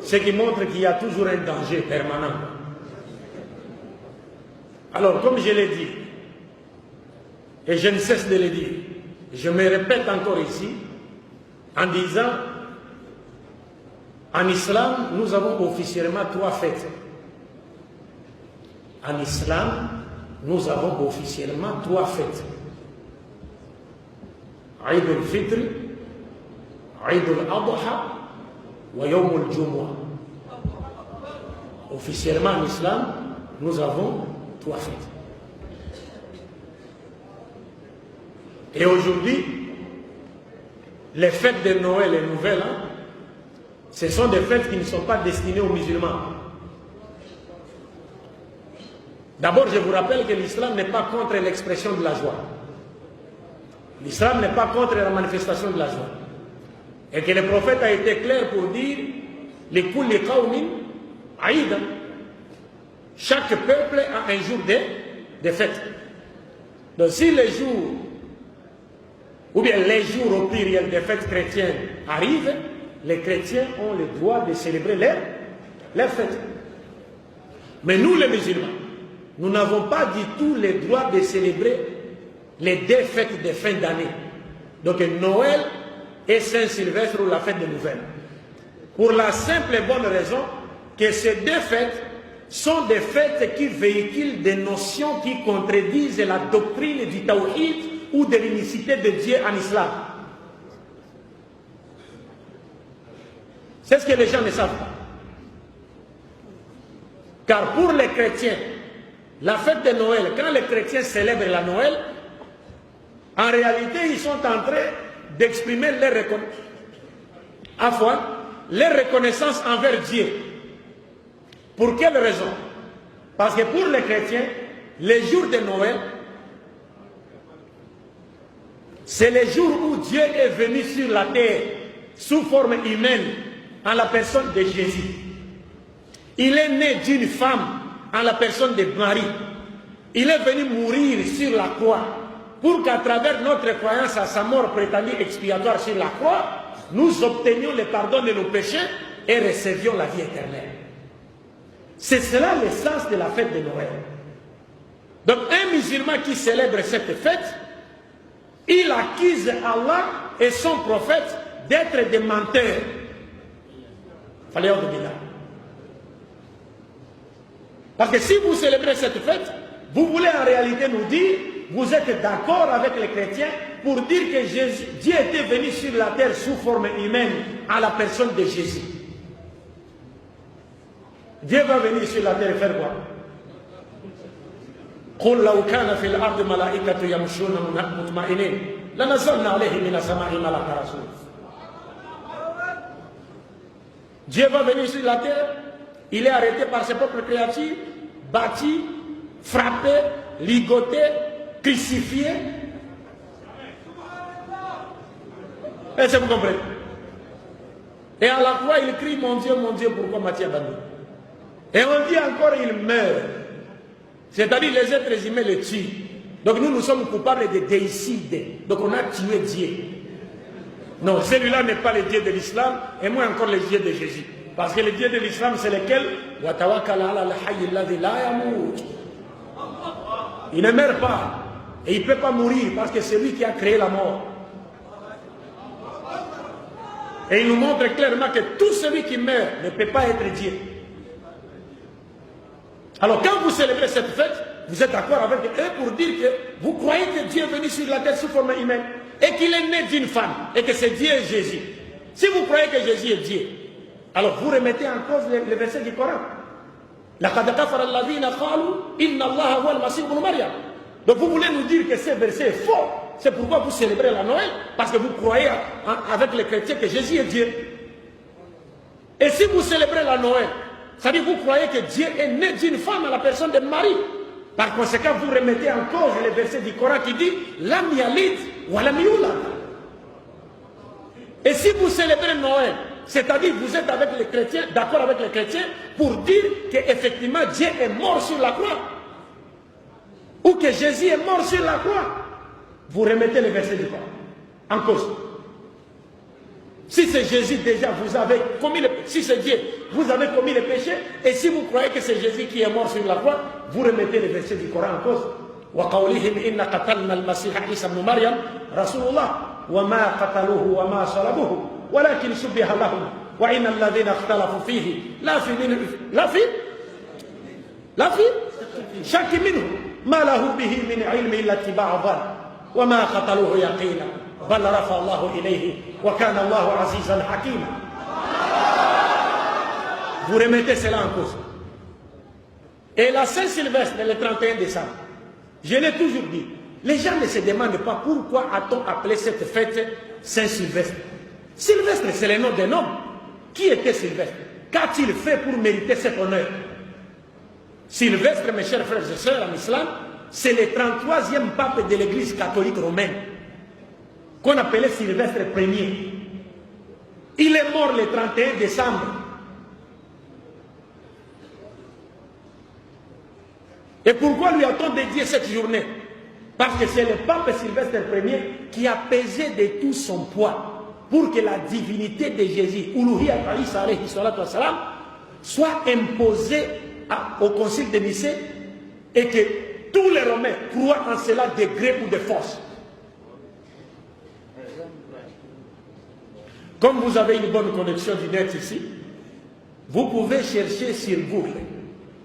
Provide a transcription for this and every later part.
Ce qui montre qu'il y a toujours un danger permanent. Alors, comme je l'ai dit, et je ne cesse de le dire, je me répète encore ici, en disant, en islam, nous avons officiellement 3 fêtes. En islam, nous avons officiellement 3 fêtes. Eid al-Fitr, Eid al-Adha, wa Yawm al-Jumu'ah. Officiellement en islam, nous avons 3 fêtes. Et aujourd'hui, les fêtes de Noël et Nouvel An, ce sont des fêtes qui ne sont pas destinées aux musulmans. D'abord, je vous rappelle que l'islam n'est pas contre l'expression de la joie. L'islam n'est pas contre la manifestation de la joie. Et que le prophète a été clair pour dire « Les kulli qawmin aïda ». Chaque peuple a un jour de fête. Donc si les jours, ou bien les jours au pluriel des fêtes chrétiennes arrivent, les chrétiens ont le droit de célébrer leurs fêtes. Mais nous les musulmans, nous n'avons pas du tout le droit de célébrer les 2 fêtes de fin d'année. Donc Noël et Saint-Sylvestre ou la fête de Nouvelle. Pour la simple et bonne raison que ces 2 fêtes sont des fêtes qui véhiculent des notions qui contredisent la doctrine du Tawhid ou de l'unicité de Dieu en islam. C'est ce que les gens ne savent pas. Car pour les chrétiens, la fête de Noël, quand les chrétiens célèbrent la Noël, en réalité, ils sont en train d'exprimer leur reconnaissance envers Dieu. Pour quelle raison? Parce que pour les chrétiens, les jours de Noël, c'est le jour où Dieu est venu sur la terre sous forme humaine en la personne de Jésus. Il est né d'une femme en la personne de Marie. Il est venu mourir sur la croix pour qu'à travers notre croyance à sa mort prétendue expiatoire sur la croix, nous obtenions le pardon de nos péchés et recevions la vie éternelle. C'est cela le sens de la fête de Noël. Donc un musulman qui célèbre cette fête, il accuse Allah et son prophète d'être des menteurs. Fallait dire. Parce que si vous célébrez cette fête, vous voulez en réalité nous dire, vous êtes d'accord avec les chrétiens pour dire que Dieu était venu sur la terre sous forme humaine à la personne de Jésus. Dieu va venir sur la terre faire quoi? قل لو كان في الأرض ملائكة يمشون مطمئنين لنزلنا عليهم من السماء ملك رسول. Dieu va venir sur la terre, il est arrêté par ses propres créatures, battu, frappé, ligoté, crucifié. Est-ce que vous comprenez? Et à la fois il crie mon Dieu, pourquoi m'as-tu abandonné? Et on dit encore il meurt. C'est-à-dire les êtres humains le tuent. Donc nous sommes coupables de déicide. Donc on a tué Dieu. Non, celui-là n'est pas le Dieu de l'islam, et moins encore le Dieu de Jésus. Parce que le Dieu de l'islam, c'est lequel? Il ne meurt pas. Et il ne peut pas mourir, parce que c'est lui qui a créé la mort. Et il nous montre clairement que tout celui qui meurt ne peut pas être Dieu. Alors quand vous célébrez cette fête, vous êtes d'accord avec eux pour dire que vous croyez que Dieu est venu sur la terre sous forme humaine et qu'il est né d'une femme et que c'est Dieu Jésus. Si vous croyez que Jésus est Dieu, alors vous remettez en cause les versets du Coran. Donc vous voulez nous dire que ce verset est faux. C'est pourquoi vous célébrez la Noël, parce que vous croyez avec les chrétiens que Jésus est Dieu. Et si vous célébrez la Noël, ça veut dire que vous croyez que Dieu est né d'une femme à la personne de Marie. Par conséquent, vous remettez en cause les versets du Coran qui dit Lam yalid wa lam yulad. Et si vous célébrez Noël, c'est-à-dire que vous êtes avec les chrétiens, d'accord avec les chrétiens, pour dire qu'effectivement Dieu est mort sur la croix, ou que Jésus est mort sur la croix, vous remettez les versets du Coran en cause. Si c'est Jésus déjà, vous avez commis le péché. Si c'est Dieu, vous avez commis le péché. Et si vous croyez que c'est Jésus qui est mort sur la croix, vous remettez les versets du Coran en cause. وَقَوْلِهِمْ إِنَّ قَتَلْنَا الْمَسِيحَ عِيسَى بْنُ مَرْيَمَ رَسُولُ اللَّهِ وَمَا قَتَلُوهُ وَمَا صَلَبُوهُ وَلَكِنْ شُبِّهَ لَهُمْ وَإِنَّ الَّذِينَ اخْتَلَفُوا فِيهِ لا في شك منه ما له به من علم إلا اتباع الظن وما قتلوه يقينا بل رفع الله إليه وكان الله عزيزا حكيما. Vous remettez cela en cause. Et la Saint-Sylvestre, le 31 décembre, je l'ai toujours dit, les gens ne se demandent pas pourquoi a-t-on appelé cette fête Saint-Sylvestre. Sylvestre, c'est le nom d'un homme. Qui était Sylvestre? Qu'a-t-il fait pour mériter cet honneur? Sylvestre, mes chers frères et sœurs en islam, c'est le 33e pape de l'église catholique romaine, qu'on appelait Sylvestre Ier. Il est mort le 31 décembre. Et pourquoi lui a-t-on dédié cette journée? Parce que c'est le pape Sylvestre Ier qui a pesé de tout son poids pour que la divinité de Jésus, Uluhiyya Isa alayhi salatu wassalam, soit imposée au concile de Nicée et que tous les Romains croient en cela de gré ou de force. Comme vous avez une bonne connexion du net ici, vous pouvez chercher sur Google.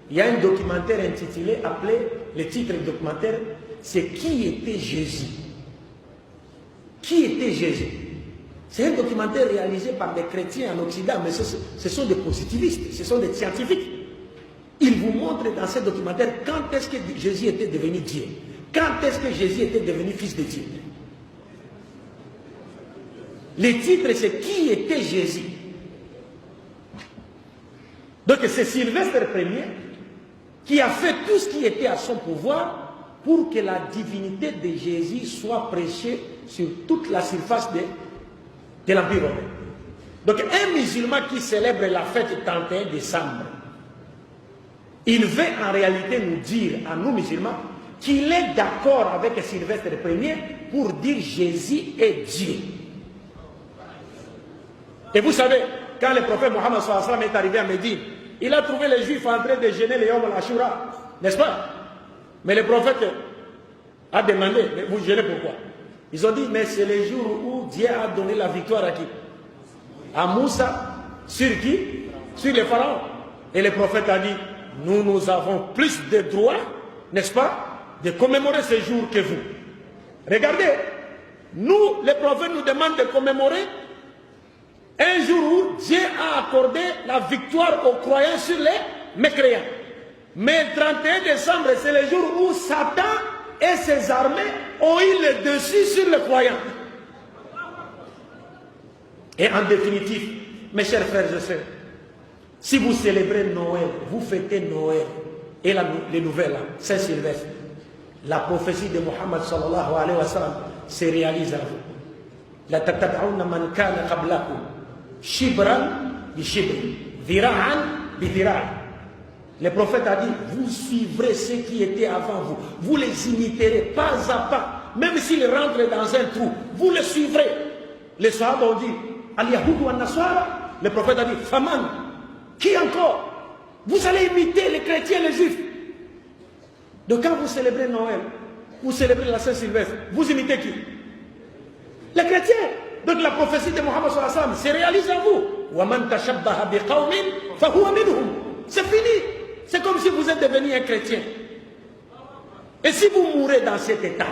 Il y a un documentaire intitulé, appelé, le titre du documentaire, c'est Qui était Jésus? Qui était Jésus? C'est un documentaire réalisé par des chrétiens en Occident, mais ce sont des positivistes, ce sont des scientifiques. Ils vous montrent dans ce documentaire quand est-ce que Jésus était devenu Dieu. Quand est-ce que Jésus était devenu fils de Dieu. Le titre, c'est Qui était Jésus? Donc c'est Sylvestre Ier qui a fait tout ce qui était à son pouvoir pour que la divinité de Jésus soit prêchée sur toute la surface de l'Empire romain. Donc un musulman qui célèbre la fête du 31 décembre, il veut en réalité nous dire, à nous musulmans, qu'il est d'accord avec Sylvestre Ier pour dire Jésus est Dieu. Et vous savez, quand le prophète Mohammed est arrivé à Médine, il a trouvé les Juifs en train de jeûner les Yom al-Ashura, n'est-ce pas? Mais le prophète a demandé, mais vous jeûnez pourquoi? Ils ont dit, mais c'est le jour où Dieu a donné la victoire à qui? À Moussa, sur qui? Sur les pharaons. Et le prophète a dit, nous avons plus de droits, n'est-ce pas, de commémorer ce jour que vous. Regardez, nous, le prophète nous demande de commémorer un jour où Dieu a accordé la victoire aux croyants sur les mécréants. Mais le 31 décembre, c'est le jour où Satan et ses armées ont eu le dessus sur les croyants. Et en définitive, mes chers frères et sœurs, si vous célébrez Noël, vous fêtez Noël et les nouvelles, Saint-Sylvestre, la prophétie de Mohammed sallallahu alayhi wa sallam se réalise à vous. La tatab'ouna man kana qablakum shibran bi shibri, dhira'an bi dhira'. Le prophète a dit, vous suivrez ceux qui étaient avant vous. Vous les imiterez pas à pas. Même s'ils rentrent dans un trou, vous les suivrez. Les Sahaba ont dit, Al-Yahoud wa Nasara. Le prophète a dit, Faman. Qui encore? Vous allez imiter les chrétiens et les juifs. Donc quand vous célébrez Noël, vous célébrez la Saint-Sylvestre, vous imitez qui? Les chrétiens. Donc la prophétie de Mohammed sallallahu alayhi wa sallam se réalise en vous. وَمَنْ تَشَبَّهَ بِقَوْمٍ فَهُوَ مِنْهُمْ. C'est fini. C'est comme si vous êtes devenu un chrétien. Et si vous mourrez dans cet état,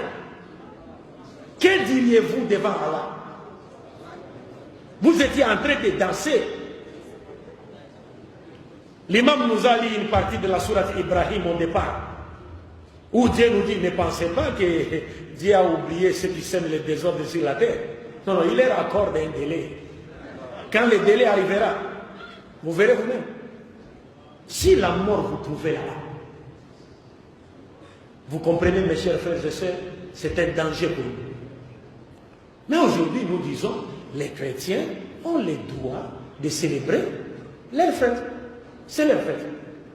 que diriez-vous devant Allah? Vous étiez en train de danser. L'imam nous a lu une partie de la sourate Ibrahim au départ, où Dieu nous dit, ne pensez pas que Dieu a oublié ceux qui sèment le désordre sur la terre. Non, non, il leur accorde un délai. Quand le délai arrivera, vous verrez vous-même. Si la mort vous trouvez là, vous comprenez, mes chers frères et sœurs, c'est un danger pour nous. Mais aujourd'hui, nous disons, les chrétiens ont le droit de célébrer leur fête. C'est leur fête.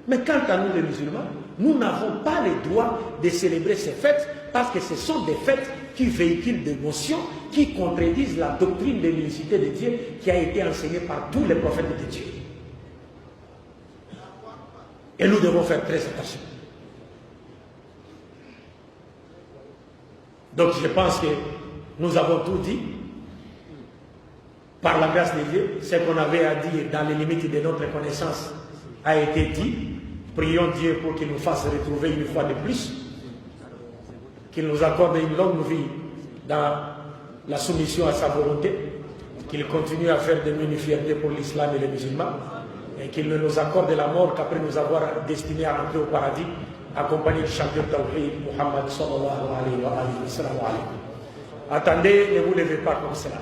Mais quant à nous, les musulmans, nous n'avons pas le droit de célébrer ces fêtes parce que ce sont des fêtes qui véhiculent des notions qui contredisent la doctrine de l'unicité de Dieu qui a été enseignée par tous les prophètes de Dieu. Et nous devons faire très attention. Donc je pense que nous avons tout dit. Par la grâce de Dieu, ce qu'on avait à dire dans les limites de notre connaissance a été dit. Prions Dieu pour qu'il nous fasse retrouver une fois de plus, qu'il nous accorde une longue vie dans la soumission à sa volonté, qu'il continue à faire de nous une fierté pour l'islam et les musulmans, et qu'il ne nous accorde la mort qu'après nous avoir destinés à entrer au paradis, accompagné du champion Tawhid, Muhammad sallallahu alayhi wa sallam. Attendez, ne vous levez pas comme cela.